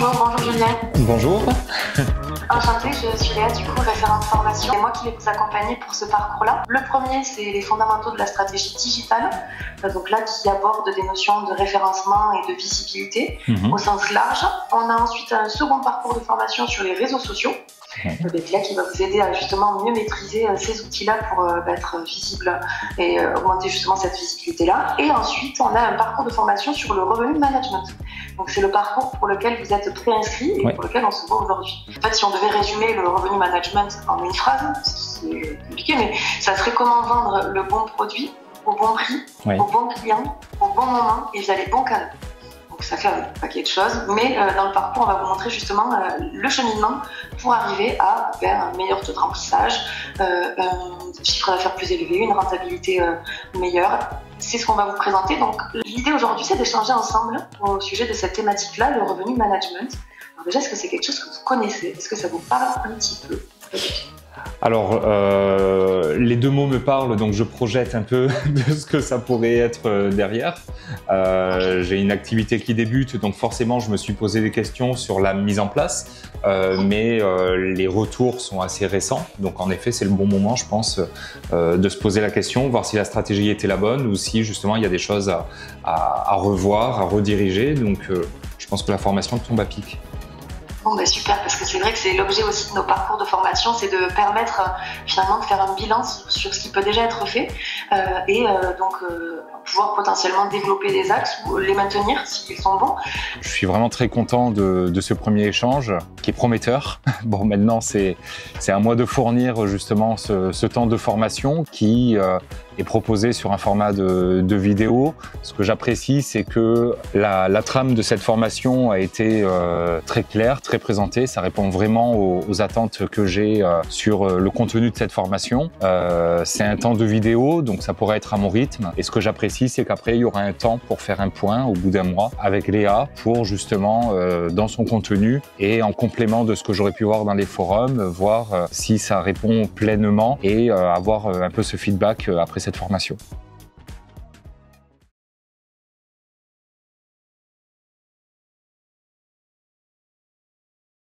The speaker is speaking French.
Bonjour Julien. Bonjour. Enchantée, je suis Léa, du coup référente formation. C'est moi qui vais vous accompagner pour ce parcours-là. Le premier, c'est les fondamentaux de la stratégie digitale, donc là qui aborde des notions de référencement et de visibilité au sens large. On a ensuite un second parcours de formation sur les réseaux sociaux, avec là qui va vous aider à justement mieux maîtriser ces outils-là pour être visible et augmenter justement cette visibilité-là. Et ensuite, on a un parcours de formation sur le revenu management. Donc c'est le parcours pour lequel vous êtes préinscrit et pour lequel on se voit aujourd'hui. En fait, si on devait résumer le revenu management en une phrase, c'est compliqué, mais ça serait comment vendre le bon produit au bon prix, au bon client, au bon moment et via les bons canaux. Donc ça fait un paquet de choses, mais dans le parcours, on va vous montrer justement le cheminement pour arriver à un meilleur taux de remplissage, un chiffre d'affaires plus élevé, une rentabilité meilleure. C'est ce qu'on va vous présenter. Donc l'idée aujourd'hui, c'est d'échanger ensemble au sujet de cette thématique-là, le revenu management. Alors déjà, est-ce que c'est quelque chose que vous connaissez? Est-ce que ça vous parle un petit peu? Alors, les deux mots me parlent, donc je projette un peu de ce que ça pourrait être derrière. J'ai une activité qui débute, donc forcément je me suis posé des questions sur la mise en place, mais les retours sont assez récents. Donc en effet, c'est le bon moment, je pense, de se poser la question, voir si la stratégie était la bonne ou si justement il y a des choses à revoir, à rediriger. Donc je pense que la formation tombe à pic. Bon, ben super, parce que c'est vrai que c'est l'objet aussi de nos parcours de formation, c'est de permettre finalement de faire un bilan sur ce qui peut déjà être fait et donc pouvoir potentiellement développer des axes ou les maintenir s'ils sont bons. Je suis vraiment très content de ce premier échange qui est prometteur. Bon, maintenant c'est à moi de fournir justement ce temps de formation qui est proposé sur un format de vidéo. Ce que j'apprécie, c'est que la trame de cette formation a été très claire, très présentée. Ça répond vraiment aux attentes que j'ai sur le contenu de cette formation. C'est un temps de vidéo, donc ça pourrait être à mon rythme. Et ce que j'apprécie, c'est qu'après, il y aura un temps pour faire un point au bout d'un mois avec Léa pour justement, dans son contenu et en complément de ce que j'aurais pu voir dans les forums, voir si ça répond pleinement et avoir un peu ce feedback après cette formation.